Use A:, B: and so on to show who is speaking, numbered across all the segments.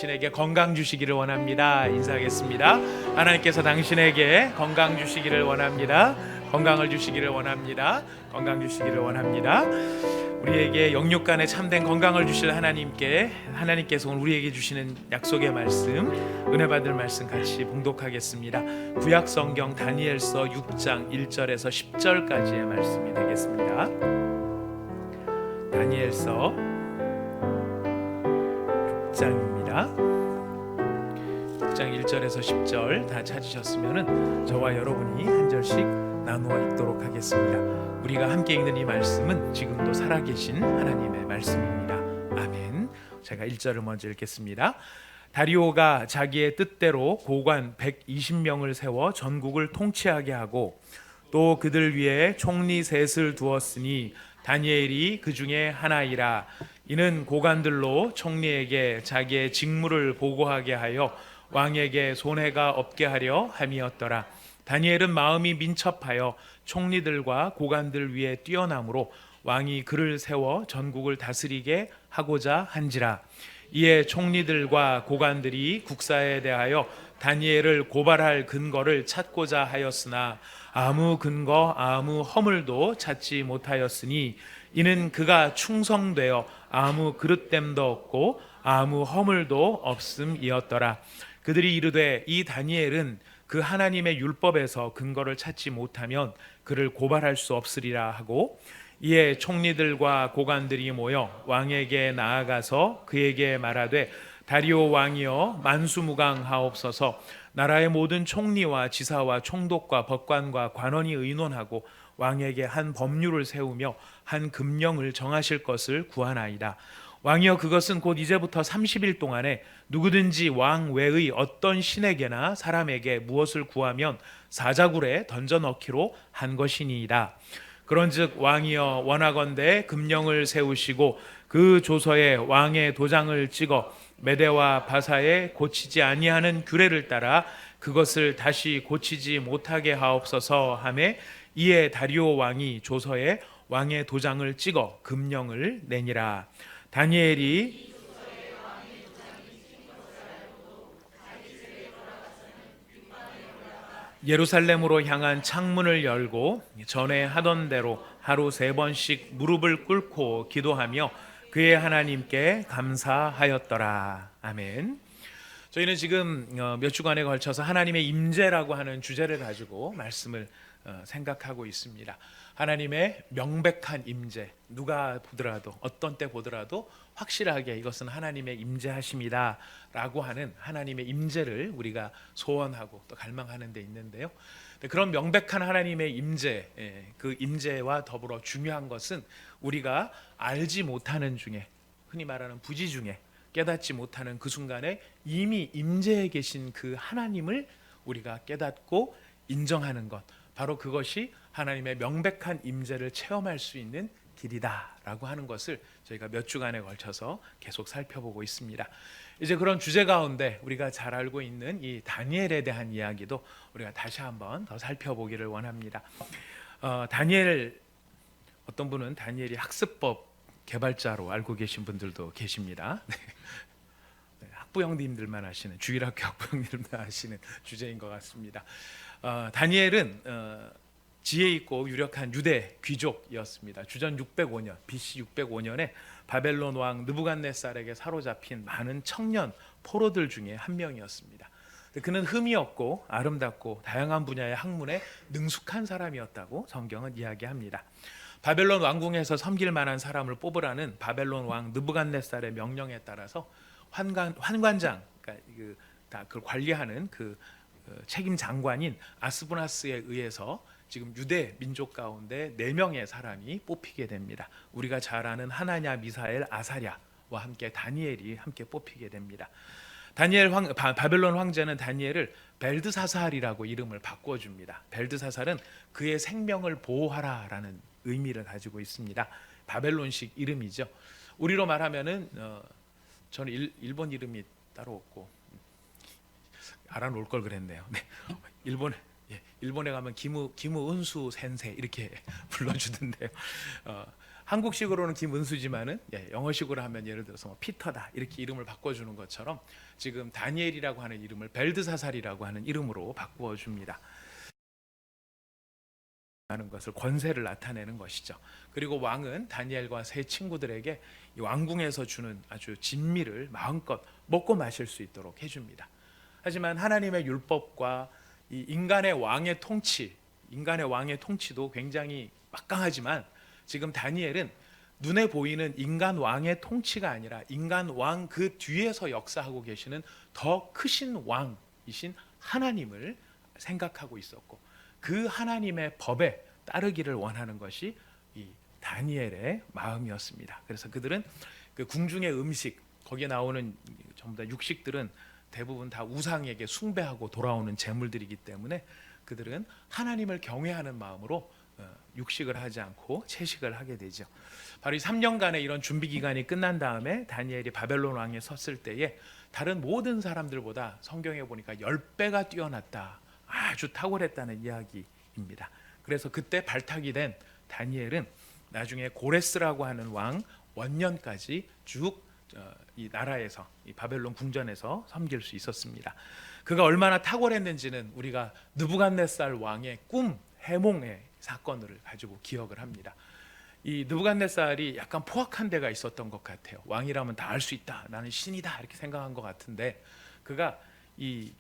A: 당신에게 건강 주시기를 원합니다. 인사하겠습니다. 하나님께서 당신에게 건강 주시기를 원합니다. 건강을 주시기를 원합니다. 건강 주시기를 원합니다. 우리에게 영육 간에 참된 건강을 주실 하나님께서 오늘 우리에게 주시는 약속의 말씀, 은혜 받을 말씀 같이 봉독하겠습니다. 구약 성경 다니엘서 6장 1절에서 10절까지의 말씀이 되겠습니다. 다니엘서 6장입니다. 6장 1절에서 10절 다 찾으셨으면 저와 여러분이 한 절씩 나누어 읽도록 하겠습니다. 우리가 함께 읽는 이 말씀은 지금도 살아계신 하나님의 말씀입니다. 아멘. 제가 1절을 먼저 읽겠습니다. 다리오가 자기의 뜻대로 고관 120명을 세워 전국을 통치하게 하고 또 그들 위에 총리 셋을 두었으니 다니엘이 그 중에 하나이라. 이는 고관들로 총리에게 자기의 직무를 보고하게 하여 왕에게 손해가 없게 하려 함이었더라. 다니엘은 마음이 민첩하여 총리들과 고관들 위에 뛰어나므로 왕이 그를 세워 전국을 다스리게 하고자 한지라. 이에 총리들과 고관들이 국사에 대하여 다니엘을 고발할 근거를 찾고자 하였으나 아무 근거 아무 허물도 찾지 못하였으니 이는 그가 충성되어 아무 그릇됨도 없고 아무 허물도 없음이었더라. 그들이 이르되 이 다니엘은 그 하나님의 율법에서 근거를 찾지 못하면 그를 고발할 수 없으리라 하고, 이에 총리들과 고관들이 모여 왕에게 나아가서 그에게 말하되 다리오 왕이여 만수무강하옵소서. 나라의 모든 총리와 지사와 총독과 법관과 관원이 의논하고 왕에게 한 법률을 세우며 한 금령을 정하실 것을 구하나이다. 왕이여 그것은 곧 이제부터 30일 동안에 누구든지 왕 외의 어떤 신에게나 사람에게 무엇을 구하면 사자굴에 던져 넣기로 한 것이니이다. 그런즉 왕이여 원하건대 금령을 세우시고 그 조서에 왕의 도장을 찍어 메대와 바사에 고치지 아니하는 규례를 따라 그것을 다시 고치지 못하게 하옵소서 하매, 이에 다리오 왕이 조서에 왕의 도장을 찍어 금령을 내니라. 다니엘이 예루살렘으로 향한 창문을 열고 전에 하던 대로 하루 3번씩 무릎을 꿇고 기도하며 그의 하나님께 감사하였더라. 아멘. 저희는 지금 몇 주간에 걸쳐서 하나님의 임재라고 하는 주제를 가지고 말씀을 생각하고 있습니다. 하나님의 명백한 임재, 누가 보더라도 어떤 때 보더라도 확실하게 이것은 하나님의 임재하심이다 라고 하는 하나님의 임재를 우리가 소원하고 또 갈망하는 데 있는데요. 그런 명백한 하나님의 임재, 그 임재와 더불어 중요한 것은 우리가 알지 못하는 중에, 흔히 말하는 부지 중에 깨닫지 못하는 그 순간에 이미 임재해 계신 그 하나님을 우리가 깨닫고 인정하는 것, 바로 그것이 하나님의 명백한 임재를 체험할 수 있는 길이다라고 하는 것을 저희가 몇 주간에 걸쳐서 계속 살펴보고 있습니다. 이제 그런 주제 가운데 우리가 잘 알고 있는 이 다니엘에 대한 이야기도 우리가 다시 한번 더 살펴보기를 원합니다. 다니엘, 어떤 분은 다니엘이 학습법 개발자로 알고 계신 분들도 계십니다. 학부 형님들만 아시는, 주일학교 학부 형님들만 아시는 주제인 것 같습니다. 다니엘은 지혜 있고 유력한 유대 귀족이었습니다. 주전 605년, BC 605년에 바벨론 왕 느부갓네살에게 사로잡힌 많은 청년 포로들 중에 한 명이었습니다. 그는 흠이 없고 아름답고 다양한 분야의 학문에 능숙한 사람이었다고 성경은 이야기합니다. 바벨론 왕궁에서 섬길 만한 사람을 뽑으라는 바벨론 왕 느부갓네살의 명령에 따라서 환관장, 그러니까 그걸 관리하는 그 책임 장관인 아스부나스에 의해서 지금 유대 민족 가운데 4명의 사람이 뽑히게 됩니다. 우리가 잘 아는 하나냐, 미사엘, 아사랴와 함께 다니엘이 함께 뽑히게 됩니다. 바벨론 황제는 다니엘을 벨드사살이라고 이름을 바꿔줍니다. 벨드사살은 그의 생명을 보호하라라는 의미를 가지고 있습니다. 바벨론식 이름이죠. 우리로 말하면은 저는 일본 이름이 따로 없고 알아놓을 걸 그랬네요. 네. 일본에 가면 기무 은수 센세 이렇게 불러주던데요. 한국식으로는 김은수지만은 영어식으로 하면 예를 들어서 뭐 피터다 이렇게 이름을 바꿔주는 것처럼 지금 다니엘이라고 하는 이름을 벨드사살이라고 하는 이름으로 바꾸어 줍니다. 하는 것을 권세를 나타내는 것이죠. 그리고 왕은 다니엘과 세 친구들에게 이 왕궁에서 주는 아주 진미를 마음껏 먹고 마실 수 있도록 해줍니다. 하지만 하나님의 율법과 이 인간의 왕의 통치도 굉장히 막강하지만 지금 다니엘은 눈에 보이는 인간 왕의 통치가 아니라 인간 왕 그 뒤에서 역사하고 계시는 더 크신 왕이신 하나님을 생각하고 있었고 그 하나님의 법에 따르기를 원하는 것이 이 다니엘의 마음이었습니다. 그래서 그들은 그 궁중의 음식 거기에 나오는 전부 다 육식들은 대부분 다 우상에게 숭배하고 돌아오는 제물들이기 때문에 그들은 하나님을 경외하는 마음으로 육식을 하지 않고 채식을 하게 되죠. 바로 이 3년간의 이런 준비 기간이 끝난 다음에 다니엘이 바벨론 왕에 섰을 때에 다른 모든 사람들보다 성경에 보니까 10배가 뛰어났다. 아주 탁월했다는 이야기입니다. 그래서 그때 발탁이 된 다니엘은 나중에 고레스라고 하는 왕 원년까지 쭉 이 나라에서 이 바벨론 궁전에서 섬길 수 있었습니다. 그가 얼마나 탁월했는지는 우리가 느부갓네살 왕의 꿈 해몽의 사건을 가지고 기억을 합니다. 이 느부갓네살이 약간 포악한 데가 있었던 것 같아요. 왕이라면 다 할 수 있다. 나는 신이다. 이렇게 생각한 것 같은데 그가 이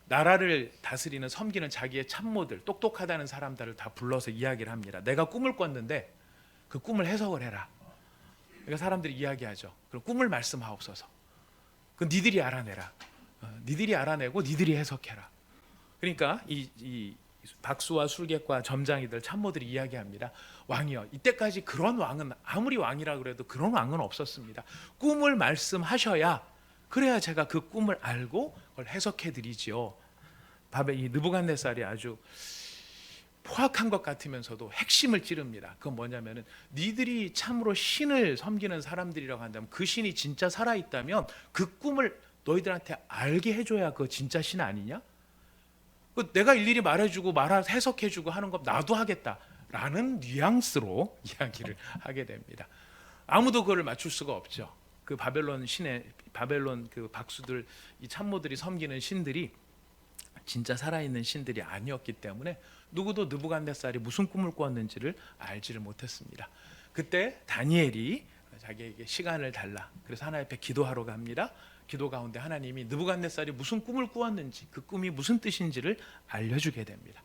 A: 나라를 다스리는 섬기는 자기의 참모들 똑똑하다는 사람들을 다 불러서 이야기를 합니다. 내가 꿈을 꿨는데 그 꿈을 해석을 해라. 그러니까 사람들이 이야기하죠. 그럼 꿈을 말씀하옵소서. 그 니들이 알아내라. 니들이 알아내고 니들이 해석해라. 그러니까 이 박수와 술객과 점장이들 참모들이 이야기합니다. 왕이여, 이때까지 그런 왕은 아무리 왕이라 그래도 그런 왕은 없었습니다. 꿈을 말씀하셔야 그래야 제가 그 꿈을 알고 그걸 해석해 드리지요. 이 느부갓네살이 아주 포악한 것 같으면서도 핵심을 찌릅니다. 그건 뭐냐면은 니들이 참으로 신을 섬기는 사람들이라고 한다면 그 신이 진짜 살아있다면 그 꿈을 너희들한테 알게 해줘야 그 진짜 신 아니냐? 내가 일일이 말해주고 해석해주고 하는 것 나도 하겠다라는 뉘앙스로 이야기를 하게 됩니다. 아무도 그걸 맞출 수가 없죠. 그 바벨론 그 박수들 이 참모들이 섬기는 신들이 진짜 살아있는 신들이 아니었기 때문에 누구도 느부갓네살이 무슨 꿈을 꿨는지를 알지를 못했습니다. 그때 다니엘이 자기에게 시간을 달라. 그래서 하나님 앞에 기도하러 갑니다. 기도 가운데 하나님이 느부갓네살이 무슨 꿈을 꾸었는지 그 꿈이 무슨 뜻인지를 알려주게 됩니다.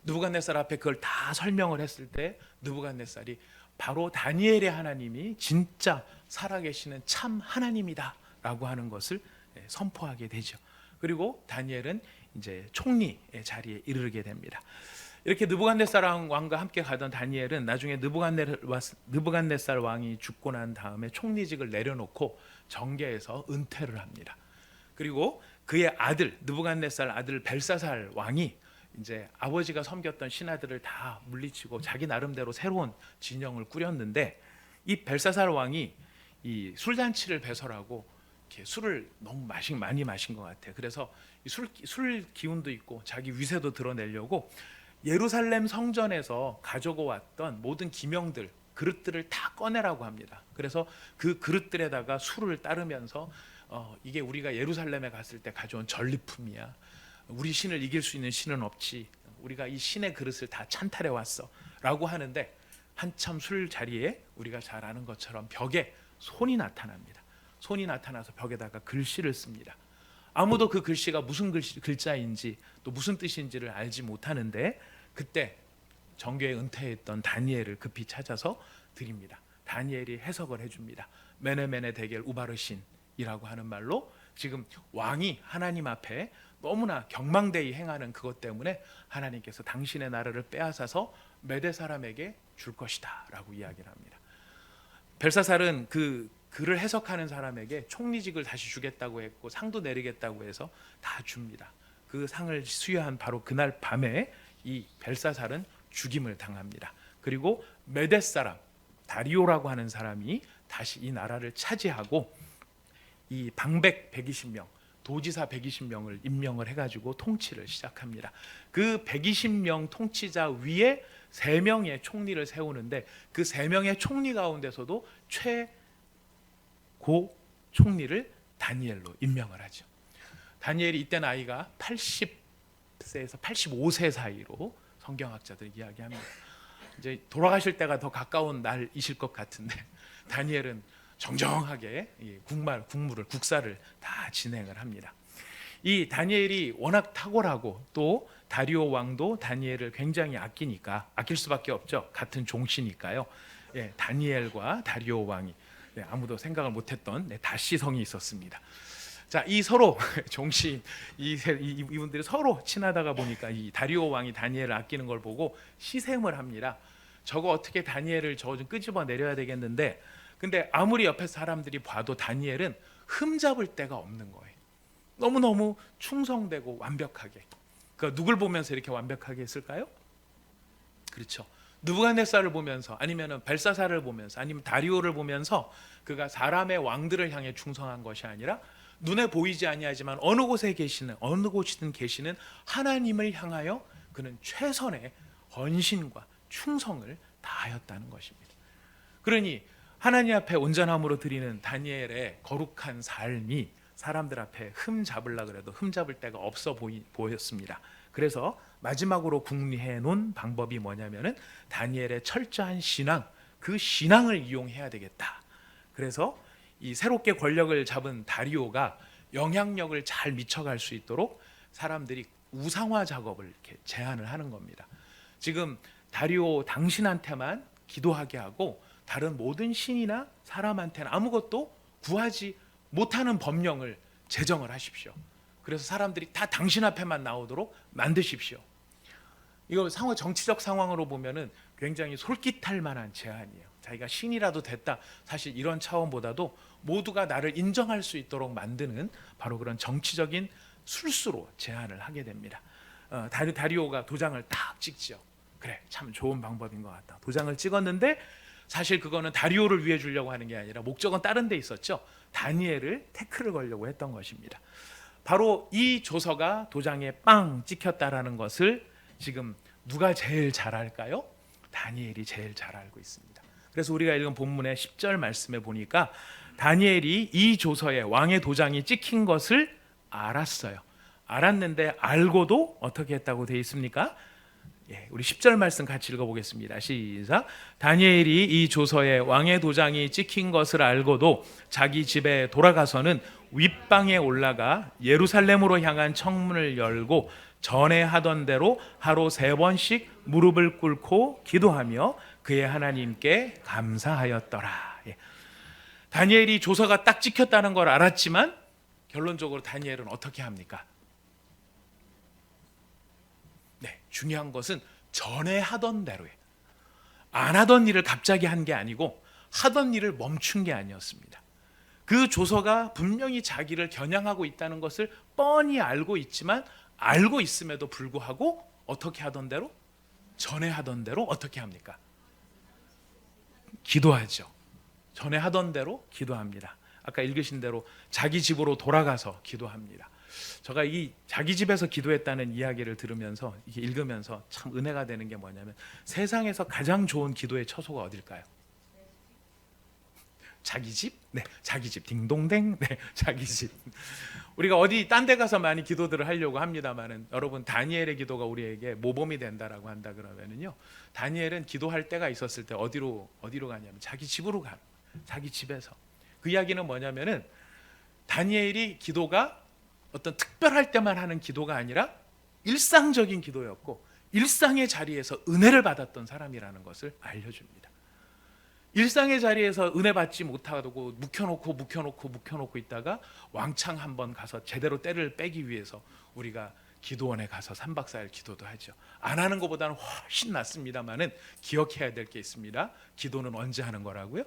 A: 느부갓네살 앞에 그걸 다 설명을 했을 때 느부갓네살이 바로 다니엘의 하나님이 진짜 살아계시는 참 하나님이다 라고 하는 것을 선포하게 되죠. 그리고 다니엘은 이제 총리의 자리에 이르게 됩니다. 이렇게 느부갓네살 왕과 함께 가던 다니엘은 나중에 느부갓네살 왕이 죽고 난 다음에 총리직을 내려놓고 정계에서 은퇴를 합니다. 그리고 그의 아들 느부갓네살 아들 벨사살 왕이 이제 아버지가 섬겼던 신하들을 다 물리치고 자기 나름대로 새로운 진영을 꾸렸는데 이 벨사살 왕이 이 술잔치를 배설하고 이렇게 술을 너무 많이 마신 것 같아요. 그래서 술 기운도 있고 자기 위세도 드러내려고 예루살렘 성전에서 가지고 왔던 모든 기명들 그릇들을 다 꺼내라고 합니다. 그래서 그 그릇들에다가 술을 따르면서 이게 우리가 예루살렘에 갔을 때 가져온 전리품이야. 우리 신을 이길 수 있는 신은 없지. 우리가 이 신의 그릇을 다 찬탈해 왔어 라고 하는데 한참 술 자리에 우리가 잘 아는 것처럼 벽에 손이 나타납니다. 손이 나타나서 벽에다가 글씨를 씁니다. 아무도 그 글씨가 무슨 글자인지 또 무슨 뜻인지를 알지 못하는데 그때 정교에 은퇴했던 다니엘을 급히 찾아서 드립니다. 다니엘이 해석을 해줍니다. 메네메네 데겔 우바르신이라고 하는 말로 지금 왕이 하나님 앞에 너무나 경망되이 행하는 그것 때문에 하나님께서 당신의 나라를 빼앗아서 메대 사람에게 줄 것이다 라고 이야기를 합니다. 벨사살은 그 글을 해석하는 사람에게 총리직을 다시 주겠다고 했고 상도 내리겠다고 해서 다 줍니다. 그 상을 수여한 바로 그날 밤에 이 벨사살은 죽임을 당합니다. 그리고 메대 사람 다리오라고 하는 사람이 다시 이 나라를 차지하고 이 방백 120명 도지사 120명을 임명을 해가지고 통치를 시작합니다. 그 120명 통치자 위에 세 명의 총리를 세우는데 그 세 명의 총리 가운데서도 최고 총리를 다니엘로 임명을 하죠. 다니엘이 이때 나이가 80세에서 85세 사이로 성경학자들이 이야기합니다. 이제 돌아가실 때가 더 가까운 날이실 것 같은데 다니엘은 정정하게 국사를 다 진행을 합니다. 이 다니엘이 워낙 탁월하고 또 다리오 왕도 다니엘을 굉장히 아끼니까 아낄 수밖에 없죠. 같은 종씨니까요. 다니엘과 다리오 왕이 아무도 생각을 못했던 다시성이 있었습니다. 자, 이 서로 종씨 이분들이 서로 친하다가 보니까 이 다리오 왕이 다니엘을 아끼는 걸 보고 시샘을 합니다. 저거 어떻게 다니엘을 저 좀 끄집어 내려야 되겠는데, 근데 아무리 옆에 사람들이 봐도 다니엘은 흠잡을 데가 없는 거예요. 너무너무 충성되고 완벽하게. 그러니까 누굴 보면서 이렇게 완벽하게 했을까요? 그렇죠. 느부갓네살을 보면서, 아니면 벨사살을 보면서, 아니면 다리오를 보면서 그가 사람의 왕들을 향해 충성한 것이 아니라 눈에 보이지 아니하지만 어느 곳이든 계시는 하나님을 향하여 그는 최선의 헌신과 충성을 다하였다는 것입니다. 그러니 하나님 앞에 온전함으로 드리는 다니엘의 거룩한 삶이 사람들 앞에 흠 잡으려고 해도 흠 잡을 데가 없어 보였습니다. 그래서 마지막으로 궁리해 놓은 방법이 뭐냐면은 다니엘의 철저한 신앙, 그 신앙을 이용해야 되겠다. 그래서 이 새롭게 권력을 잡은 다리오가 영향력을 잘 미쳐갈 수 있도록 사람들이 우상화 작업을 이렇게 제안을 하는 겁니다. 지금 다리오 당신한테만 기도하게 하고 다른 모든 신이나 사람한테는 아무것도 구하지 못하는 법령을 제정을 하십시오. 그래서 사람들이 다 당신 앞에만 나오도록 만드십시오. 이거 정치적 상황으로 보면은 굉장히 솔깃할 만한 제안이에요. 자기가 신이라도 됐다. 사실 이런 차원보다도 모두가 나를 인정할 수 있도록 만드는 바로 그런 정치적인 술수로 제안을 하게 됩니다. 다리오가 도장을 딱 찍죠. 그래, 참 좋은 방법인 것 같다. 도장을 찍었는데 사실 그거는 다리오를 위해 주려고 하는 게 아니라 목적은 다른 데 있었죠. 다니엘을 태클을 걸려고 했던 것입니다. 바로 이 조서가 도장에 빵 찍혔다라는 것을 지금 누가 제일 잘 알까요? 다니엘이 제일 잘 알고 있습니다. 그래서 우리가 읽은 본문의 10절 말씀에 보니까 다니엘이 이 조서에 왕의 도장이 찍힌 것을 알았어요. 알았는데 알고도 어떻게 했다고 되어 있습니까? 우리 10절 말씀 같이 읽어보겠습니다. 시작. 다니엘이 이 조서에 왕의 도장이 찍힌 것을 알고도 자기 집에 돌아가서는 윗방에 올라가 예루살렘으로 향한 청문을 열고 전에 하던 대로 하루 3번씩 무릎을 꿇고 기도하며 그의 하나님께 감사하였더라. 다니엘이 조서가 딱 찍혔다는 걸 알았지만 결론적으로 다니엘은 어떻게 합니까? 중요한 것은 전에 하던 대로에 안 하던 일을 갑자기 한 게 아니고 하던 일을 멈춘 게 아니었습니다. 그 조서가 분명히 자기를 겨냥하고 있다는 것을 뻔히 알고 있지만 알고 있음에도 불구하고 어떻게 하던 대로? 전에 하던 대로 어떻게 합니까? 기도하죠. 전에 하던 대로 기도합니다. 아까 읽으신 대로 자기 집으로 돌아가서 기도합니다. 제가 이 자기 집에서 기도했다는 이야기를 들으면서 이게 읽으면서 참 은혜가 되는 게 뭐냐면 세상에서 가장 좋은 기도의 처소가 어딜까요? 자기 집? 네, 자기 집. 딩동댕. 네, 자기 집. 우리가 어디 딴 데 가서 많이 기도들을 하려고 합니다만은 여러분 다니엘의 기도가 우리에게 모범이 된다라고 한다 그러면은요. 다니엘은 기도할 때가 있었을 때 어디로 가냐면 자기 집으로 가는 거예요. 자기 집에서. 그 이야기는 뭐냐면은 다니엘이 기도가 어떤 특별할 때만 하는 기도가 아니라 일상적인 기도였고 일상의 자리에서 은혜를 받았던 사람이라는 것을 알려줍니다. 일상의 자리에서 은혜 받지 못하고 묵혀놓고 있다가 왕창 한번 가서 제대로 때를 빼기 위해서 우리가 기도원에 가서 3박 4일 기도도 하죠. 안 하는 것보다는 훨씬 낫습니다만은 기억해야 될 게 있습니다. 기도는 언제 하는 거라고요?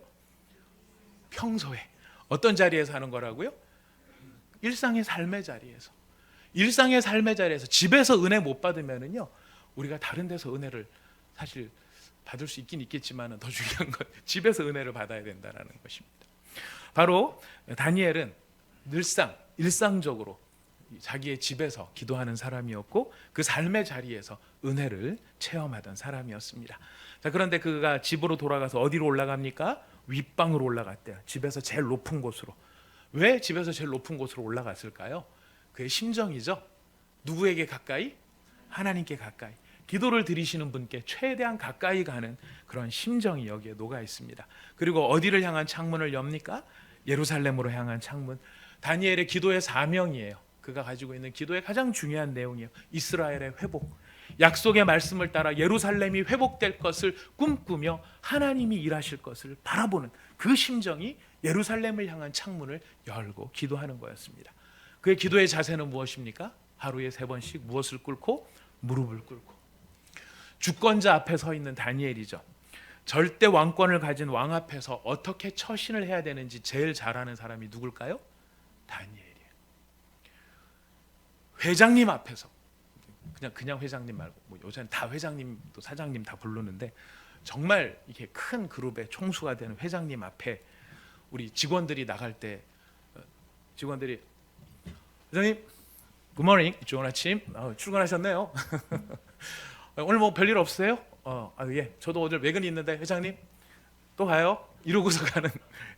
A: 평소에. 어떤 자리에서 하는 거라고요? 일상의 삶의 자리에서. 일상의 삶의 자리에서 집에서 은혜 못 받으면은요 우리가 다른 데서 은혜를 사실 받을 수 있긴 있겠지만 더 중요한 건 집에서 은혜를 받아야 된다는 것입니다. 바로 다니엘은 늘상 일상적으로 자기의 집에서 기도하는 사람이었고 그 삶의 자리에서 은혜를 체험하던 사람이었습니다. 자, 그런데 그가 집으로 돌아가서 어디로 올라갑니까? 윗방으로 올라갔대요. 집에서 제일 높은 곳으로. 왜 집에서 제일 높은 곳으로 올라갔을까요? 그의 심정이죠. 누구에게 가까이? 하나님께 가까이. 기도를 드리시는 분께 최대한 가까이 가는 그런 심정이 여기에 녹아 있습니다. 그리고 어디를 향한 창문을 엽니까? 예루살렘으로 향한 창문. 다니엘의 기도의 사명이에요. 그가 가지고 있는 기도의 가장 중요한 내용이에요. 이스라엘의 회복. 약속의 말씀을 따라 예루살렘이 회복될 것을 꿈꾸며 하나님이 일하실 것을 바라보는 그 심정이 예루살렘을 향한 창문을 열고 기도하는 거였습니다. 그의 기도의 자세는 무엇입니까? 하루에 3번씩 무엇을 꿇고? 무릎을 꿇고. 주권자 앞에 서 있는 다니엘이죠. 절대 왕권을 가진 왕 앞에서 어떻게 처신을 해야 되는지 제일 잘 아는 사람이 누굴까요? 다니엘이에요. 회장님 앞에서, 그냥 회장님 말고 요새는 다 회장님 또 사장님 다 부르는데, 정말 이렇게 큰 그룹의 총수가 되는 회장님 앞에 우리 직원들이 나갈 때 직원들이 회장님 굿모닝, 좋은 아침, 출근하셨네요. 오늘 뭐 별일 없으세요? 예, 저도 오늘 외근이 있는데 회장님 또 가요? 이러고서 가는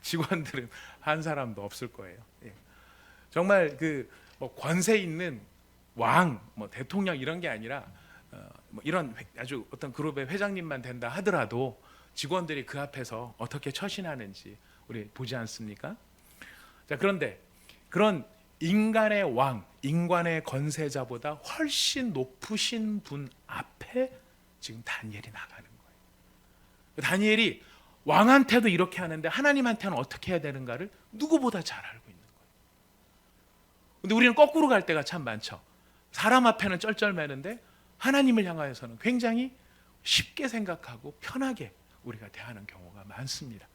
A: 직원들은 한 사람도 없을 거예요. 예. 정말 뭐 권세 있는 왕, 뭐 대통령 이런 게 아니라 뭐 이런 아주 어떤 그룹의 회장님만 된다 하더라도 직원들이 그 앞에서 어떻게 처신하는지 우리 보지 않습니까? 자, 그런데 그런 인간의 왕, 인간의 권세자보다 훨씬 높으신 분 앞에 지금 다니엘이 나가는 거예요. 다니엘이 왕한테도 이렇게 하는데 하나님한테는 어떻게 해야 되는가를 누구보다 잘 알고 있는 거예요. 근데 우리는 거꾸로 갈 때가 참 많죠. 사람 앞에는 쩔쩔매는데 하나님을 향하여서는 굉장히 쉽게 생각하고 편하게 우리가 대하는 경우가 많습니다.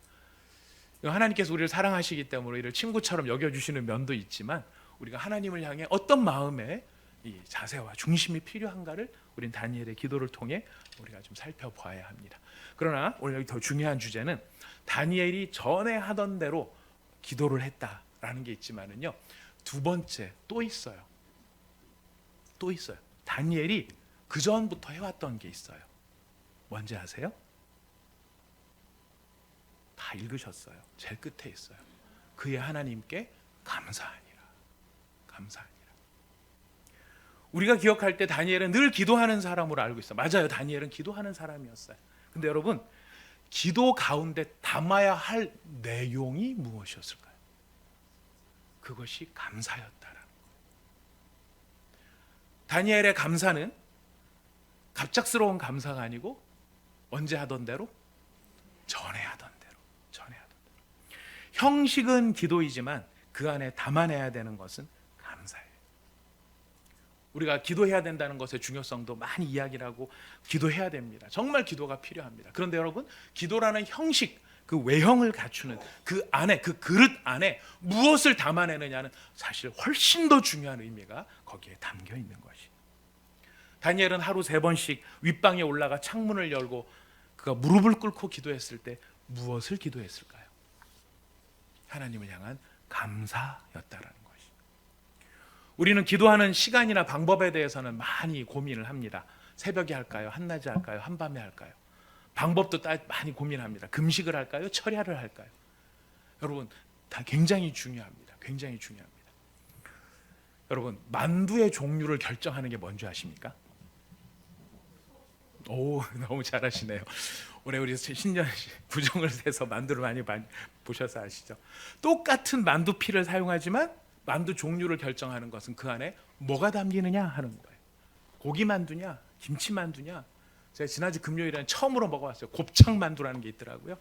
A: 하나님께서 우리를 사랑하시기 때문에 우리를 친구처럼 여겨주시는 면도 있지만, 우리가 하나님을 향해 어떤 마음의 이 자세와 중심이 필요한가를 우린 다니엘의 기도를 통해 우리가 좀 살펴봐야 합니다. 그러나 오늘 여기 더 중요한 주제는 다니엘이 전에 하던 대로 기도를 했다라는 게 있지만은요, 두 번째 또 있어요. 또 있어요. 다니엘이 그 전부터 해왔던 게 있어요. 뭔지 아세요? 다 읽으셨어요. 제일 끝에 있어요. 그의 하나님께 감사하니라. 감사하니라. 우리가 기억할 때 다니엘은 늘 기도하는 사람으로 알고 있어요. 맞아요. 다니엘은 기도하는 사람이었어요. 근데 여러분, 기도 가운데 담아야 할 내용이 무엇이었을까요? 그것이 감사였다라는 거예요. 다니엘의 감사는 갑작스러운 감사가 아니고 언제 하던 대로? 전에 하던 대로. 형식은 기도이지만 그 안에 담아내야 되는 것은 감사예요. 우리가 기도해야 된다는 것의 중요성도 많이 이야기를 하고 기도해야 됩니다. 정말 기도가 필요합니다. 그런데 여러분, 기도라는 형식, 그 외형을 갖추는 그 안에, 그 그릇 안에 무엇을 담아내느냐는 사실 훨씬 더 중요한 의미가 거기에 담겨 있는 것이. 다니엘은 하루 3번씩 윗방에 올라가 창문을 열고 그가 무릎을 꿇고 기도했을 때 무엇을 기도했을까요? 하나님을 향한 감사였다라는 것이. 우리는 기도하는 시간이나 방법에 대해서는 많이 고민을 합니다. 새벽에 할까요? 한낮에 할까요? 한밤에 할까요? 방법도 많이 고민합니다. 금식을 할까요? 철야를 할까요? 여러분, 다 굉장히 중요합니다. 굉장히 중요합니다. 여러분, 만두의 종류를 결정하는 게 뭔지 아십니까? 오, 너무 잘하시네요. 올해 우리 신년 부정을 세서 만두를 많이 보셔서 아시죠? 똑같은 만두피를 사용하지만 만두 종류를 결정하는 것은 그 안에 뭐가 담기느냐 하는 거예요. 고기 만두냐, 김치 만두냐. 제가 지난주 금요일에 처음으로 먹어봤어요. 곱창 만두라는 게 있더라고요.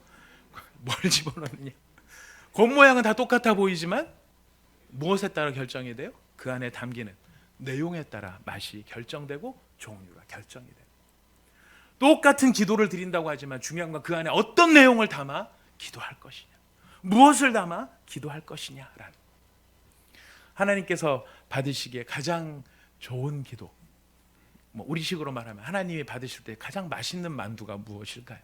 A: 뭘 집어넣느냐. 겉 모양은 다 똑같아 보이지만 무엇에 따라 결정이 돼요? 그 안에 담기는 내용에 따라 맛이 결정되고 종류가 결정이 돼요. 똑같은 기도를 드린다고 하지만 중요한 건 그 안에 어떤 내용을 담아 기도할 것이냐, 무엇을 담아 기도할 것이냐라는. 하나님께서 받으시기에 가장 좋은 기도, 뭐 우리식으로 말하면 하나님이 받으실 때 가장 맛있는 만두가 무엇일까요?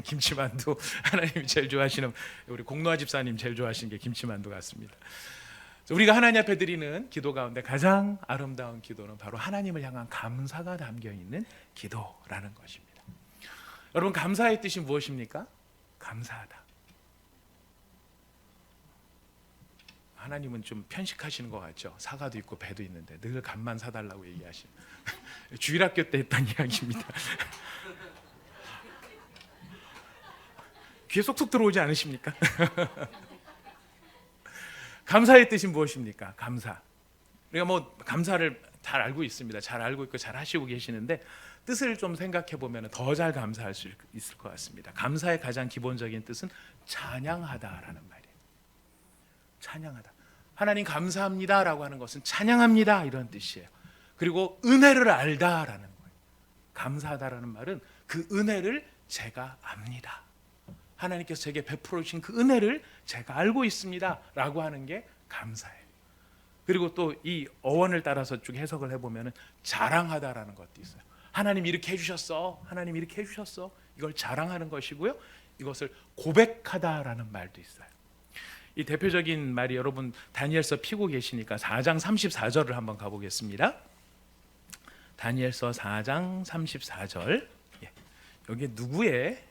A: 김치만두. 하나님이 제일 좋아하시는, 우리 공노아 집사님 제일 좋아하시는 게 김치만두 같습니다. 우리가 하나님 앞에 드리는 기도 가운데 가장 아름다운 기도는 바로 하나님을 향한 감사가 담겨 있는 기도라는 것입니다. 여러분, 감사의 뜻이 무엇입니까? 감사하다. 하나님은 좀 편식하시는 것 같죠? 사과도 있고 배도 있는데 늘 감만 사달라고 얘기하시는 주일학교 때 했던 이야기입니다. 귀에 쏙쏙 들어오지 않으십니까? 감사의 뜻이 무엇입니까? 감사. 우리가 뭐 감사를 잘 알고 있습니다. 잘 알고 있고 잘 하시고 계시는데 뜻을 좀 생각해 보면 더 잘 감사할 수 있을 것 같습니다. 감사의 가장 기본적인 뜻은 찬양하다라는 말이에요. 찬양하다. 하나님 감사합니다라고 하는 것은 찬양합니다 이런 뜻이에요. 그리고 은혜를 알다라는 거예요. 감사하다라는 말은 그 은혜를 제가 압니다. 하나님께서 제게 베풀어 주신 그 은혜를 제가 알고 있습니다 라고 하는 게 감사예요. 그리고 또 이 어원을 따라서 쭉 해석을 해보면 자랑하다라는 것도 있어요. 하나님 이렇게 해주셨어, 하나님 이렇게 해주셨어, 이걸 자랑하는 것이고요, 이것을 고백하다라는 말도 있어요. 이 대표적인 말이 여러분 다니엘서 피고 계시니까 4장 34절을 한번 가보겠습니다. 다니엘서 4장 34절. 여기 누구의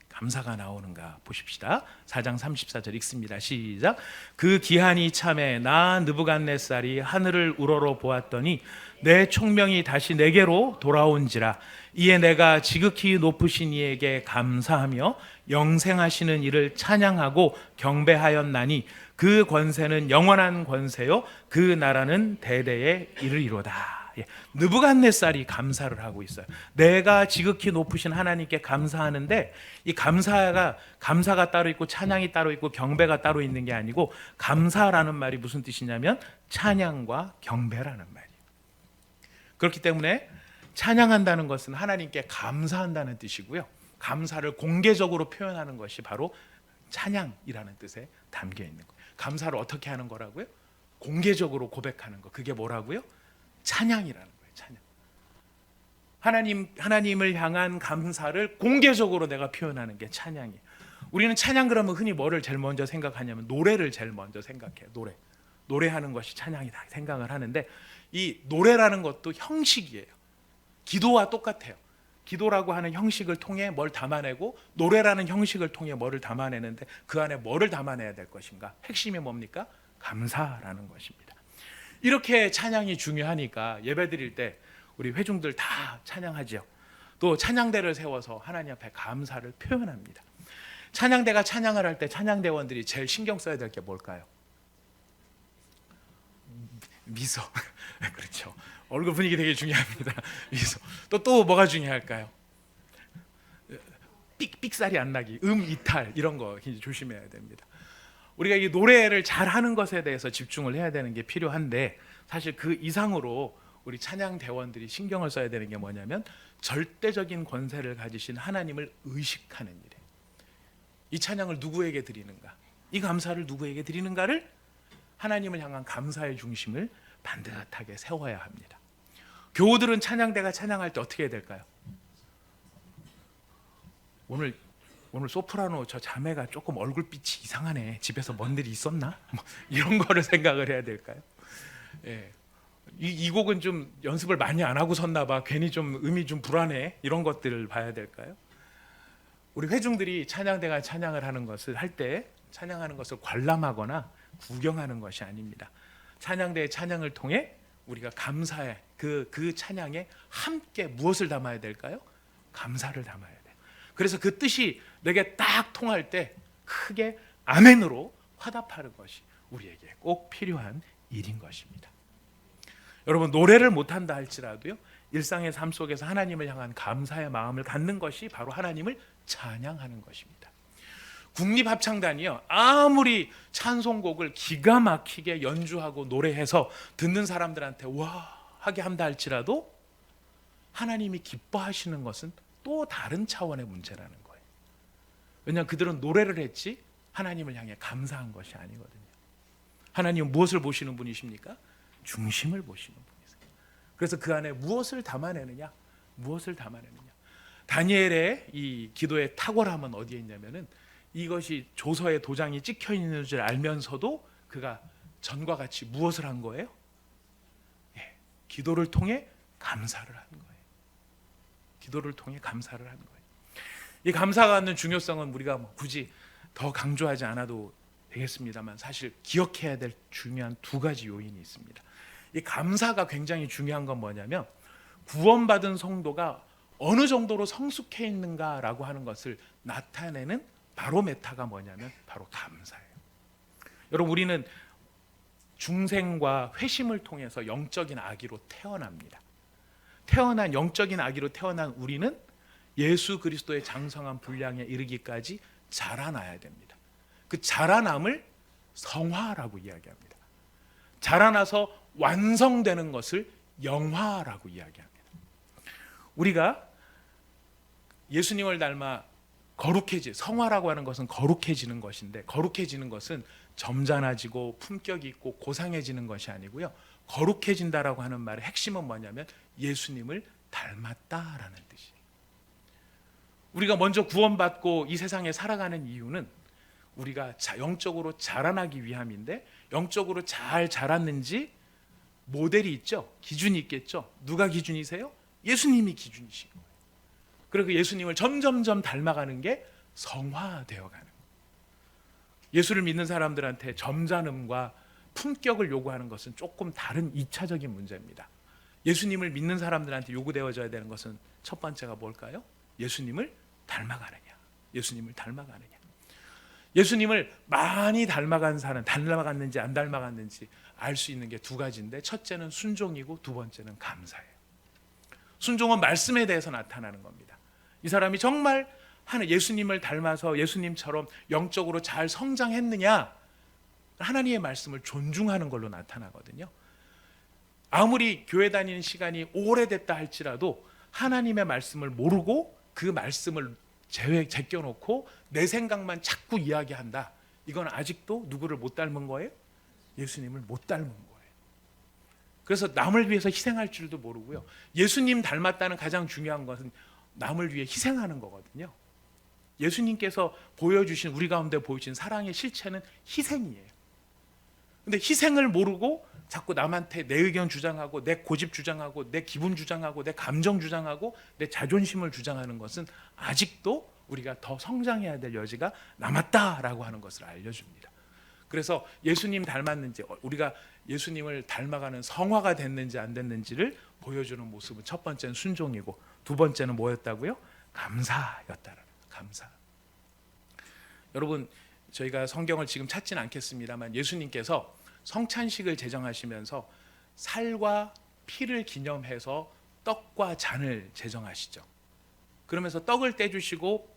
A: 감사가 나오는가 보십시다. 4장 34절 읽습니다. 시작. 그 기한이 참에 나 느부갓네살이 하늘을 우러러 보았더니 내 총명이 다시 내게로 돌아온지라. 이에 내가 지극히 높으신 이에게 감사하며 영생하시는 이를 찬양하고 경배하였나니 그 권세는 영원한 권세요 그 나라는 대대에 이르리로다. 느부갓네살이 감사를 하고 있어요. 내가 지극히 높으신 하나님께 감사하는데 이 감사가 따로 있고 찬양이 따로 있고 경배가 따로 있는 게 아니고, 감사라는 말이 무슨 뜻이냐면 찬양과 경배라는 말이에요. 그렇기 때문에 찬양한다는 것은 하나님께 감사한다는 뜻이고요, 감사를 공개적으로 표현하는 것이 바로 찬양이라는 뜻에 담겨 있는 거예요. 감사를 어떻게 하는 거라고요? 공개적으로 고백하는 거. 그게 뭐라고요? 찬양이라는 거예요. 찬양. 하나님을 향한 감사를 공개적으로 내가 표현하는 게 찬양이에요. 우리는 찬양 그러면 흔히 뭐를 제일 먼저 생각하냐면 노래를 제일 먼저 생각해요. 노래하는 것이 찬양이다 생각을 하는데, 이 노래라는 것도 형식이에요. 기도와 똑같아요. 기도라고 하는 형식을 통해 뭘 담아내고 노래라는 형식을 통해 뭐를 담아내는데, 그 안에 뭐를 담아내야 될 것인가? 핵심이 뭡니까? 감사라는 것입니다. 이렇게 찬양이 중요하니까 예배 드릴 때 우리 회중들 다 찬양하죠. 또 찬양대를 세워서 하나님 앞에 감사를 표현합니다. 찬양대가 찬양을 할 때 찬양대원들이 제일 신경 써야 될 게 뭘까요? 미소. 그렇죠. 얼굴 분위기 되게 중요합니다. 미소. 또 뭐가 중요할까요? 삑삑살이 안 나기, 이탈 이런 거 조심해야 됩니다. 우리가 이 노래를 잘하는 것에 대해서 집중을 해야 되는 게 필요한데, 사실 그 이상으로 우리 찬양 대원들이 신경을 써야 되는 게 뭐냐면 절대적인 권세를 가지신 하나님을 의식하는 일이에요. 이 찬양을 누구에게 드리는가, 이 감사를 누구에게 드리는가를 하나님을 향한 감사의 중심을 반듯하게 세워야 합니다. 교우들은 찬양대가 찬양할 때 어떻게 해야 될까요? 오늘 소프라노 저 자매가 조금 얼굴빛이 이상하네, 집에서 뭔 일이 있었나? 뭐 이런 거를 생각을 해야 될까요? 예. 이 곡은 좀 연습을 많이 안 하고 섰나 봐, 괜히 좀 음이 좀 불안해, 이런 것들을 봐야 될까요? 우리 회중들이 찬양대가 찬양을 하는 것을 할 때 찬양하는 것을 관람하거나 구경하는 것이 아닙니다. 찬양대의 찬양을 통해 우리가 감사의 그 찬양에 함께 무엇을 담아야 될까요? 감사를 담아야 돼요. 그래서 그 뜻이 내게 딱 통할 때 크게 아멘으로 화답하는 것이 우리에게 꼭 필요한 일인 것입니다. 여러분, 노래를 못한다 할지라도요, 일상의 삶 속에서 하나님을 향한 감사의 마음을 갖는 것이 바로 하나님을 찬양하는 것입니다. 국립합창단이요, 아무리 찬송곡을 기가 막히게 연주하고 노래해서 듣는 사람들한테 와 하게 한다 할지라도 하나님이 기뻐하시는 것은 또 다른 차원의 문제라는 거예요. 왜냐하면 그들은 노래를 했지 하나님을 향해 감사한 것이 아니거든요. 하나님은 무엇을 보시는 분이십니까? 중심을 보시는 분이세요. 그래서 그 안에 무엇을 담아내느냐, 다니엘의 이 기도의 탁월함은 어디에 있냐면은, 이것이 조서에 도장이 찍혀 있는 줄 알면서도 그가 전과 같이 무엇을 한 거예요? 예, 기도를 통해 감사를 한 거예요. 기도를 통해 감사를 한 거예요. 이 감사가 갖는 중요성은 우리가 굳이 더 강조하지 않아도 되겠습니다만 사실 기억해야 될 중요한 두 가지 요인이 있습니다. 이 감사가 굉장히 중요한 건 뭐냐면 구원받은 성도가 어느 정도로 성숙해 있는가라고 하는 것을 나타내는 바로메타가 뭐냐면 바로 감사예요. 여러분, 우리는 중생과 회심을 통해서 영적인 아기로 태어납니다. 태어난 영적인 아기로 태어난 우리는 예수 그리스도의 장성한 분량에 이르기까지 자라나야 됩니다. 그 자라남을 성화라고 이야기합니다. 자라나서 완성되는 것을 영화라고 이야기합니다. 우리가 예수님을 닮아 성화라고 하는 것은 거룩해지는 것인데, 거룩해지는 것은 점잖아지고 품격이 있고 고상해지는 것이 아니고요, 거룩해진다라고 하는 말의 핵심은 뭐냐면 예수님을 닮았다라는 뜻이에요. 우리가 먼저 구원받고 이 세상에 살아가는 이유는 우리가 영적으로 자라나기 위함인데, 영적으로 잘 자랐는지 모델이 있죠. 기준이 있겠죠. 누가 기준이세요? 예수님이 기준이신 거예요. 그리고 예수님을 점점점 닮아가는 게 성화되어가는 거예요. 예수를 믿는 사람들한테 점잖음과 품격을 요구하는 것은 조금 다른 2차적인 문제입니다. 예수님을 믿는 사람들한테 요구되어져야 되는 것은 첫 번째가 뭘까요? 예수님을 닮아가느냐. 예수님을 닮아가느냐. 예수님을 많이 닮아간 사람, 닮아갔는지 안 닮아갔는지 알 수 있는 게 두 가지인데, 첫째는 순종이고 두 번째는 감사예요. 순종은 말씀에 대해서 나타나는 겁니다. 이 사람이 정말 예수님을 닮아서 예수님처럼 영적으로 잘 성장했느냐, 하나님의 말씀을 존중하는 걸로 나타나거든요. 아무리 교회 다니는 시간이 오래됐다 할지라도 하나님의 말씀을 모르고 그 말씀을 제껴놓고 내 생각만 자꾸 이야기한다, 이건 아직도 누구를 못 닮은 거예요? 예수님을 못 닮은 거예요. 그래서 남을 위해서 희생할 줄도 모르고요, 예수님 닮았다는 가장 중요한 것은 남을 위해 희생하는 거거든요. 예수님께서 보여주신, 우리 가운데 보여주신 사랑의 실체는 희생이에요. 근데 희생을 모르고 자꾸 남한테 내 의견 주장하고 내 고집 주장하고 내 기분 주장하고 내 감정 주장하고 내 자존심을 주장하는 것은 아직도 우리가 더 성장해야 될 여지가 남았다라고 하는 것을 알려줍니다. 그래서 예수님 닮았는지, 우리가 예수님을 닮아가는 성화가 됐는지 안 됐는지를 보여주는 모습은 첫 번째는 순종이고 두 번째는 뭐였다고요? 감사였다라는, 감사. 여러분, 저희가 성경을 지금 찾지는 않겠습니다만 예수님께서 성찬식을 제정하시면서 살과 피를 기념해서 떡과 잔을 제정하시죠. 그러면서 떡을 떼주시고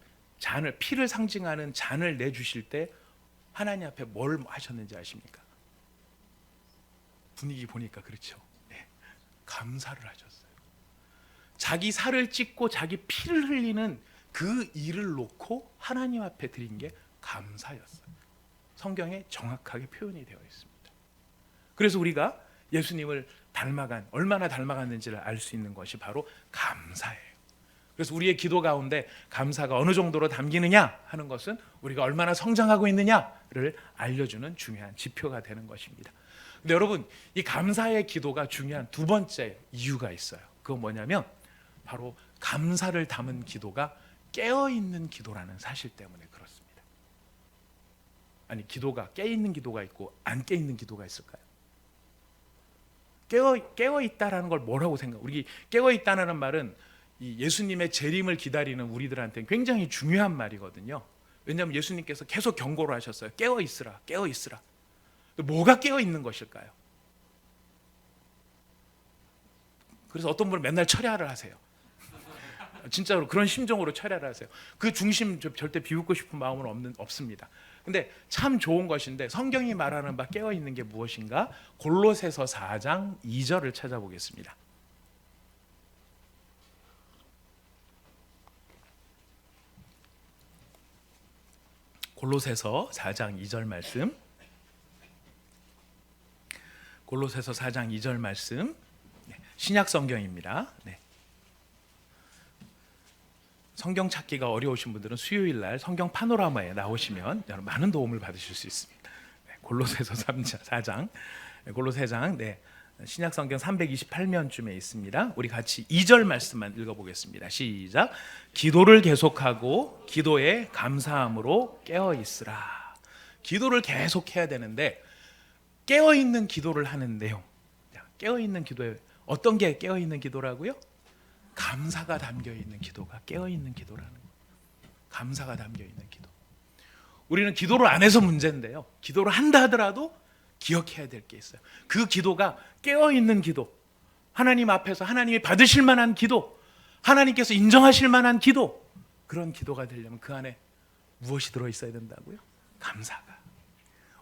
A: 피를 상징하는 잔을 내주실 때 하나님 앞에 뭘 하셨는지 아십니까? 분위기 보니까 그렇죠. 네, 감사를 하셨어요. 자기 살을 찢고 자기 피를 흘리는 그 일을 놓고 하나님 앞에 드린 게 감사였어요. 성경에 정확하게 표현이 되어 있습니다. 그래서 우리가 예수님을 얼마나 닮아갔는지를 알 수 있는 것이 바로 감사예요. 그래서 우리의 기도 가운데 감사가 어느 정도로 담기느냐 하는 것은 우리가 얼마나 성장하고 있느냐를 알려주는 중요한 지표가 되는 것입니다. 근데 여러분, 이 감사의 기도가 중요한 두 번째 이유가 있어요. 그건 뭐냐면 바로 감사를 담은 기도가 깨어있는 기도라는 사실 때문에 그렇습니다. 아니, 기도가 깨어있는 기도가 있고 안 깨어있는 기도가 있을까요? 깨어있다라는 걸 뭐라고 우리 깨어있다는 말은 이 예수님의 재림을 기다리는 우리들한테 굉장히 중요한 말이거든요. 왜냐하면 예수님께서 계속 경고를 하셨어요. 깨어있으라, 깨어있으라. 뭐가 깨어있는 것일까요? 그래서 어떤 분은 맨날 철야를 하세요. 진짜로 그런 심정으로 철야를 하세요. 그 중심 절대 비웃고 싶은 마음은 없습니다. 근데 참 좋은 것인데, 성경이 말하는 바 깨어있는 게 무엇인가? 골로새서 4장 2절을 찾아보겠습니다. 골로새서 4장 2절 말씀. 골로새서 4장 2절 말씀. 신약 성경입니다. 네. 성경 찾기가 어려우신 분들은 수요일 날 성경 파노라마에 나오시면 많은 도움을 받으실 수 있습니다. 골로새서 4장, 골로새장, 네, 신약 성경 328면쯤에 있습니다. 우리 같이 2절 말씀만 읽어보겠습니다. 시작. 기도를 계속하고 기도에 감사함으로 깨어 있으라. 기도를 계속 해야 되는데 깨어 있는 기도를 하는 내용. 깨어 있는 기도에 어떤 게 깨어 있는 기도라고요? 감사가 담겨 있는 기도가 깨어 있는 기도라는 거예요. 감사가 담겨 있는 기도. 우리는 기도를 안 해서 문제인데요. 기도를 한다 하더라도 기억해야 될 게 있어요. 그 기도가 깨어 있는 기도. 하나님 앞에서 하나님이 받으실 만한 기도. 하나님께서 인정하실 만한 기도. 그런 기도가 되려면 그 안에 무엇이 들어 있어야 된다고요? 감사가.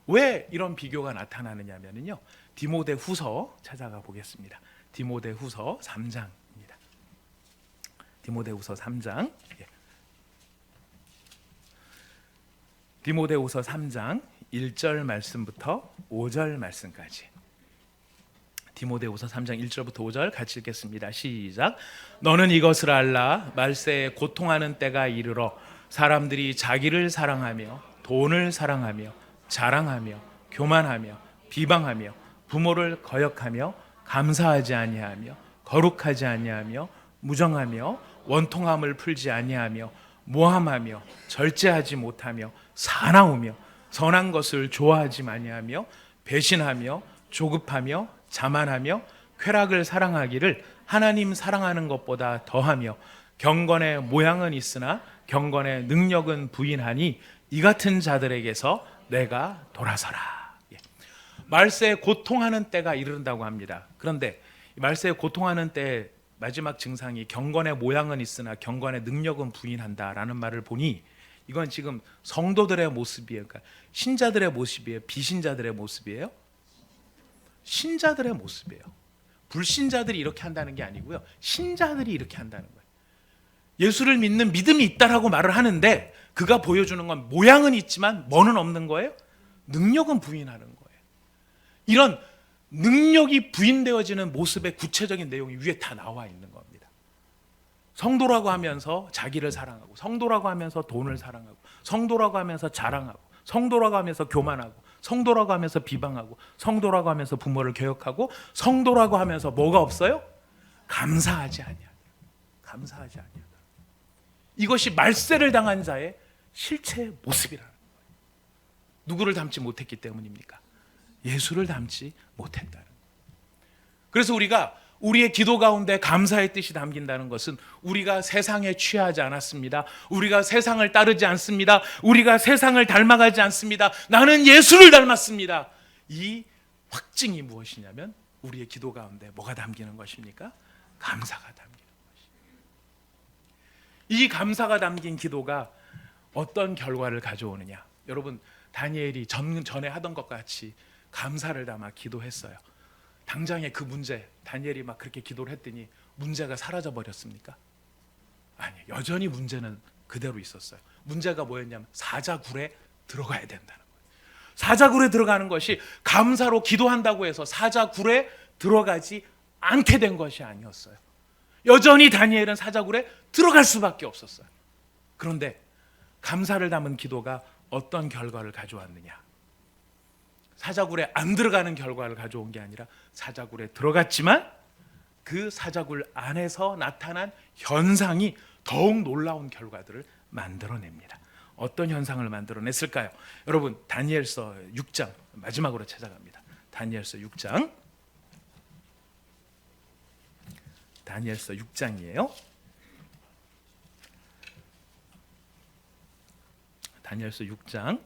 A: 왜 이런 비교가 나타나느냐면요. 디모데후서 찾아가 보겠습니다. 디모데후서 3장입니다. 디모데후서 3장. 디모데후서 3장 1절 말씀부터 5절 말씀까지. 디모데후서 3장 1절부터 5절 같이 읽겠습니다. 시작. 너는 이것을 알라. 말세에 고통하는 때가 이르러 사람들이 자기를 사랑하며 돈을 사랑하며 자랑하며 교만하며 비방하며 부모를 거역하며 감사하지 아니하며 거룩하지 아니하며 무정하며 원통함을 풀지 아니하며 모함하며 절제하지 못하며 사나우며 선한 것을 좋아하지 아니하며 배신하며 조급하며 자만하며 쾌락을 사랑하기를 하나님 사랑하는 것보다 더하며 경건의 모양은 있으나 경건의 능력은 부인하니 이 같은 자들에게서 내가 돌아서라. 말세에 고통하는 때가 이른다고 합니다. 그런데 말세에 고통하는 때 마지막 증상이 경건의 모양은 있으나 경건의 능력은 부인한다라는 말을 보니 이건 지금 성도들의 모습이에요. 그러니까 신자들의 모습이에요. 비신자들의 모습이에요. 신자들의 모습이에요. 불신자들이 이렇게 한다는 게 아니고요. 신자들이 이렇게 한다는 거예요. 예수를 믿는 믿음이 있다라고 말을 하는데 그가 보여주는 건 모양은 있지만 뭐는 없는 거예요? 능력은 부인하는 거예요. 이런 능력이 부인되어지는 모습의 구체적인 내용이 위에 다 나와 있는 겁니다. 성도라고 하면서 자기를 사랑하고, 성도라고 하면서 돈을 사랑하고, 성도라고 하면서 자랑하고, 성도라고 하면서 교만하고, 성도라고 하면서 비방하고, 성도라고 하면서 부모를 개혁하고, 성도라고 하면서 뭐가 없어요? 감사하지 아니하다. 감사하지 아니하다. 이것이 말세를 당한 자의 실체의 모습이라는 거예요. 누구를 닮지 못했기 때문입니까? 예수를 닮지 못했다는 거예요. 그래서 우리가 우리의 기도 가운데 감사의 뜻이 담긴다는 것은 우리가 세상에 취하지 않았습니다. 우리가 세상을 따르지 않습니다. 우리가 세상을 닮아가지 않습니다. 나는 예수를 닮았습니다. 이 확증이 무엇이냐면 우리의 기도 가운데 뭐가 담기는 것입니까? 감사가 담기는 것입니다. 이 감사가 담긴 기도가 어떤 결과를 가져오느냐. 여러분, 다니엘이 전에 하던 것 같이 감사를 담아 기도했어요. 당장에 그 문제, 다니엘이 막 그렇게 기도를 했더니 문제가 사라져 버렸습니까? 아니요, 여전히 문제는 그대로 있었어요. 문제가 뭐였냐면 사자굴에 들어가야 된다는 거예요. 사자굴에 들어가는 것이 감사로 기도한다고 해서 사자굴에 들어가지 않게 된 것이 아니었어요. 여전히 다니엘은 사자굴에 들어갈 수밖에 없었어요. 그런데 감사를 담은 기도가 어떤 결과를 가져왔느냐? 사자굴에 안 들어가는 결과를 가져온 게 아니라 사자굴에 들어갔지만 그 사자굴 안에서 나타난 현상이 더욱 놀라운 결과들을 만들어냅니다. 어떤 현상을 만들어냈을까요? 여러분, 다니엘서 6장 마지막으로 찾아갑니다. 다니엘서 6장. 다니엘서 6장이에요. 다니엘서 6장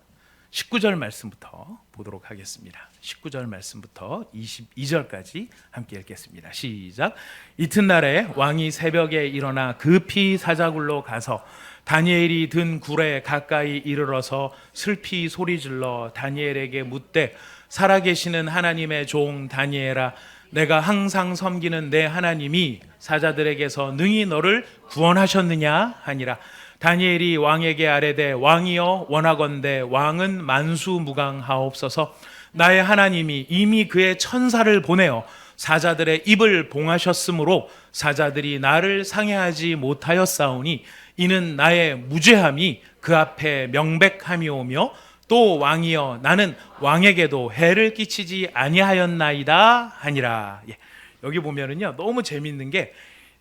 A: 19절 말씀부터 보도록 하겠습니다. 19절 말씀부터 22절까지 함께 읽겠습니다. 시작. 이튿날에 왕이 새벽에 일어나 급히 사자굴로 가서 다니엘이 든 굴에 가까이 이르러서 슬피 소리질러 다니엘에게 묻되, 살아계시는 하나님의 종 다니엘아, 내가 항상 섬기는 내 하나님이 사자들에게서 능히 너를 구원하셨느냐 하니라. 다니엘이 왕에게 아뢰되, 왕이여 원하건대 왕은 만수무강하옵소서. 나의 하나님이 이미 그의 천사를 보내어 사자들의 입을 봉하셨으므로 사자들이 나를 상해하지 못하였사오니 이는 나의 무죄함이 그 앞에 명백함이오며 또 왕이여 나는 왕에게도 해를 끼치지 아니하였나이다 하니라. 예. 여기 보면은요 너무 재밌는 게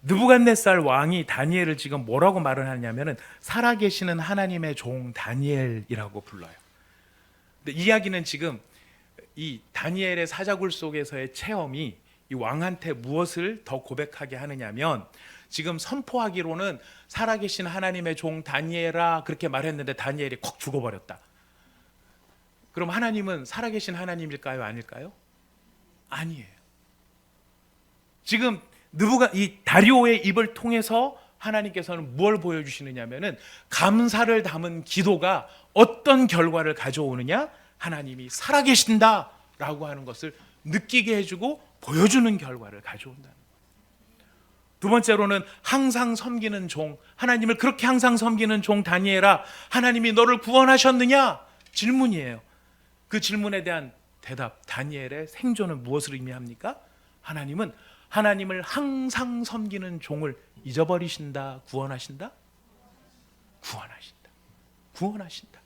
A: 느부갓네살 왕이 다니엘을 지금 뭐라고 말을 하냐면은 살아계시는 하나님의 종 다니엘이라고 불러요. 근데 이야기는 지금 이 다니엘의 사자굴 속에서의 체험이 이 왕한테 무엇을 더 고백하게 하느냐면 지금 선포하기로는 살아계신 하나님의 종 다니엘아 그렇게 말했는데 다니엘이 콕 죽어버렸다. 그럼 하나님은 살아계신 하나님일까요? 아닐까요? 아니에요. 지금 이 다리오의 입을 통해서 하나님께서는 무엇을 보여주시느냐면은 감사를 담은 기도가 어떤 결과를 가져오느냐? 하나님이 살아계신다라고 하는 것을 느끼게 해주고 보여주는 결과를 가져온다는 거예요. 두 번째로는 항상 섬기는 종, 하나님을 그렇게 항상 섬기는 종 다니엘아, 하나님이 너를 구원하셨느냐? 질문이에요. 그 질문에 대한 대답, 다니엘의 생존은 무엇을 의미합니까? 하나님은 하나님을 항상 섬기는 종을 잊어버리신다, 구원하신다? 구원하신다. 구원하신다.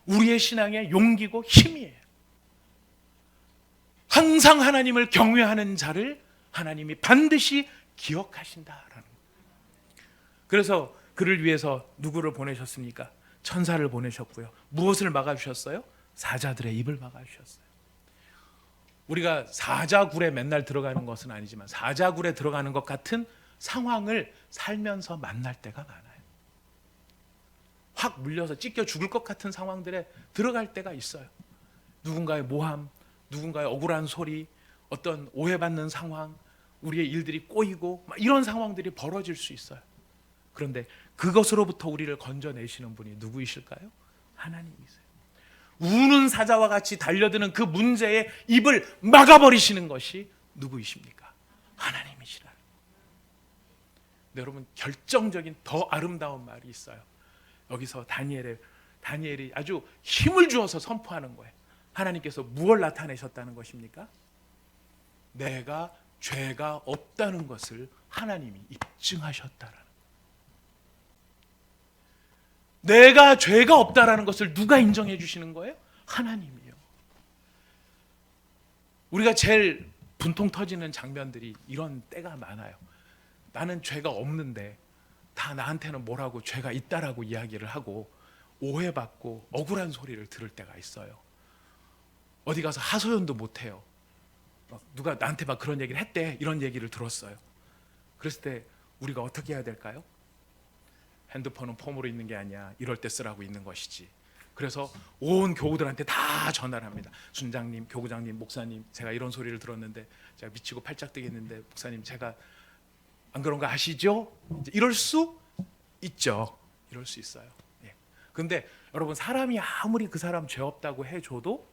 A: 우리의 신앙의 용기고 힘이에요. 항상 하나님을 경외하는 자를 하나님이 반드시 기억하신다라는 거예요. 그래서 그를 위해서 누구를 보내셨습니까? 천사를 보내셨고요. 무엇을 막아주셨어요? 사자들의 입을 막아주셨어요. 우리가 사자굴에 맨날 들어가는 것은 아니지만 사자굴에 들어가는 것 같은 상황을 살면서 만날 때가 많아요. 확 물려서 찢겨 죽을 것 같은 상황들에 들어갈 때가 있어요. 누군가의 모함, 누군가의 억울한 소리, 어떤 오해받는 상황, 우리의 일들이 꼬이고 이런 상황들이 벌어질 수 있어요. 그런데 그것으로부터 우리를 건져내시는 분이 누구이실까요? 하나님이세요. 우는 사자와 같이 달려드는 그 문제의 입을 막아버리시는 것이 누구이십니까? 하나님이시라. 네, 여러분 결정적인 더 아름다운 말이 있어요. 여기서 다니엘이 아주 힘을 주어서 선포하는 거예요. 하나님께서 무엇을 나타내셨다는 것입니까? 내가 죄가 없다는 것을 하나님이 입증하셨다라는. 내가 죄가 없다라는 것을 누가 인정해 주시는 거예요? 하나님이요. 우리가 제일 분통 터지는 장면들이 이런 때가 많아요. 나는 죄가 없는데 다 나한테는 뭐라고 죄가 있다라고 이야기를 하고 오해받고 억울한 소리를 들을 때가 있어요. 어디 가서 하소연도 못해요. 누가 나한테 막 그런 얘기를 했대, 이런 얘기를 들었어요. 그랬을 때 우리가 어떻게 해야 될까요? 핸드폰은 폼으로 있는 게 아니야, 이럴 때 쓰라고 있는 것이지. 그래서 온 교우들한테 다 전화를 합니다. 순장님, 교구장님, 목사님, 제가 이런 소리를 들었는데 제가 미치고 팔짝 뛰겠는데 목사님 제가 안 그런 거 아시죠? 이럴 수 있죠. 이럴 수 있어요. 예. 근데 여러분 사람이 아무리 그 사람 죄 없다고 해줘도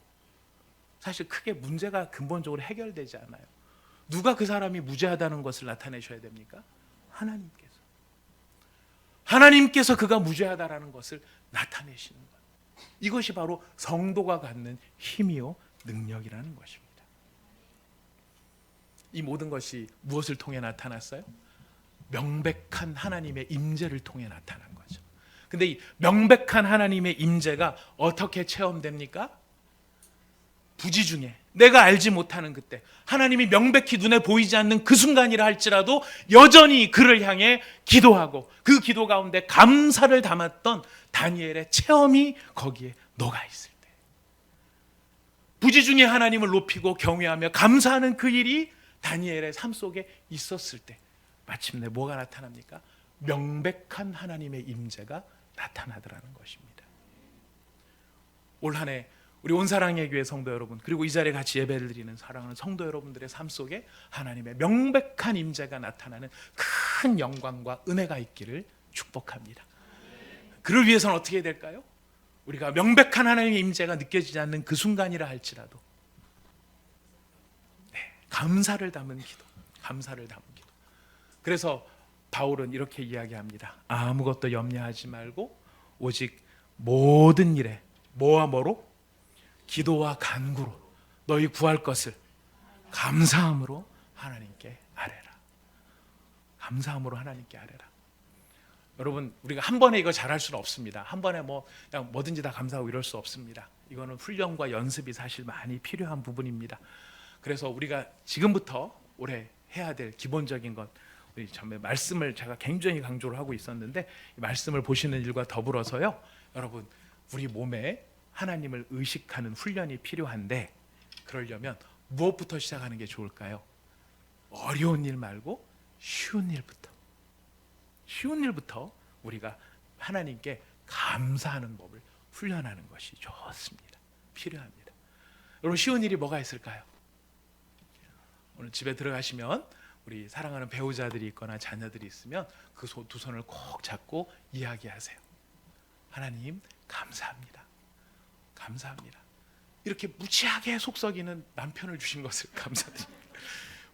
A: 사실 크게 문제가 근본적으로 해결되지 않아요. 누가 그 사람이 무죄하다는 것을 나타내셔야 됩니까? 하나님께서. 하나님께서 그가 무죄하다라는 것을 나타내시는 것. 이것이 바로 성도가 갖는 힘이요 능력이라는 것입니다. 이 모든 것이 무엇을 통해 나타났어요? 명백한 하나님의 임재를 통해 나타난 거죠. 근데 이 명백한 하나님의 임재가 어떻게 체험됩니까? 부지 중에 내가 알지 못하는 그때 하나님이 명백히 눈에 보이지 않는 그 순간이라 할지라도 여전히 그를 향해 기도하고 그 기도 가운데 감사를 담았던 다니엘의 체험이 거기에 녹아 있을 때, 부지 중에 하나님을 높이고 경외하며 감사하는 그 일이 다니엘의 삶 속에 있었을 때 마침내 뭐가 나타납니까? 명백한 하나님의 임재가 나타나더라는 것입니다. 올 한 해 우리 온사랑의 교회 성도 여러분, 그리고 이 자리에 같이 예배를 드리는 사랑하는 성도 여러분들의 삶 속에 하나님의 명백한 임재가 나타나는 큰 영광과 은혜가 있기를 축복합니다. 그를 위해서는 어떻게 해야 될까요? 우리가 명백한 하나님의 임재가 느껴지지 않는 그 순간이라 할지라도 감사를 담은 기도, 감사를 담은 기도. 그래서 바울은 이렇게 이야기합니다. 아무것도 염려하지 말고 오직 모든 일에 뭐와 뭐로? 기도와 간구로 너희 구할 것을 감사함으로 하나님께 아뢰라. 감사함으로 하나님께 아뢰라. 여러분 우리가 한 번에 이거 잘할 수는 없습니다. 한 번에 그냥 뭐든지 다 감사하고 이럴 수 없습니다. 이거는 훈련과 연습이 사실 많이 필요한 부분입니다. 그래서 우리가 지금부터 올해 해야 될 기본적인 것, 우리 처음에 말씀을 제가 굉장히 강조를 하고 있었는데 이 말씀을 보시는 일과 더불어서요, 여러분 우리 몸에 하나님을 의식하는 훈련이 필요한데, 그러려면 무엇부터 시작하는 게 좋을까요? 어려운 일 말고 쉬운 일부터 우리가 하나님께 감사하는 법을 훈련하는 것이 좋습니다. 필요합니다. 여러분, 쉬운 일이 뭐가 있을까요? 오늘 집에 들어가시면 우리 사랑하는 배우자들이 있거나 자녀들이 있으면 그 두 손을 꼭 잡고 이야기하세요. 하나님 감사합니다. 감사합니다. 이렇게 무지하게 속썩이는 남편을 주신 것을 감사드립니다.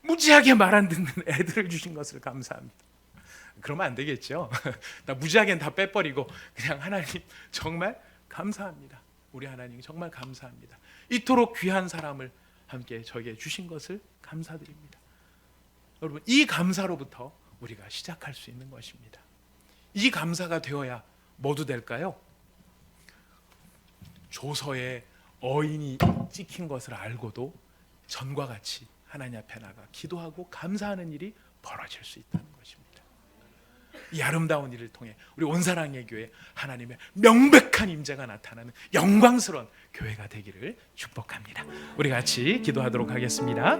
A: 무지하게 말 안 듣는 애들을 주신 것을 감사합니다. 그러면 안 되겠죠. 나 무지하게는 다 빼버리고 그냥 하나님 정말 감사합니다. 우리 하나님 정말 감사합니다. 이토록 귀한 사람을 함께 저에게 주신 것을 감사드립니다. 여러분, 이 감사로부터 우리가 시작할 수 있는 것입니다. 이 감사가 되어야 뭐도 될까요? 조서에 어인이 찍힌 것을 알고도 전과 같이 하나님 앞에 나가 기도하고 감사하는 일이 벌어질 수 있다는 것입니다. 이 아름다운 일을 통해 우리 온사랑의 교회 하나님의 명백한 임재가 나타나는 영광스러운 교회가 되기를 축복합니다. 우리 같이 기도하도록 하겠습니다.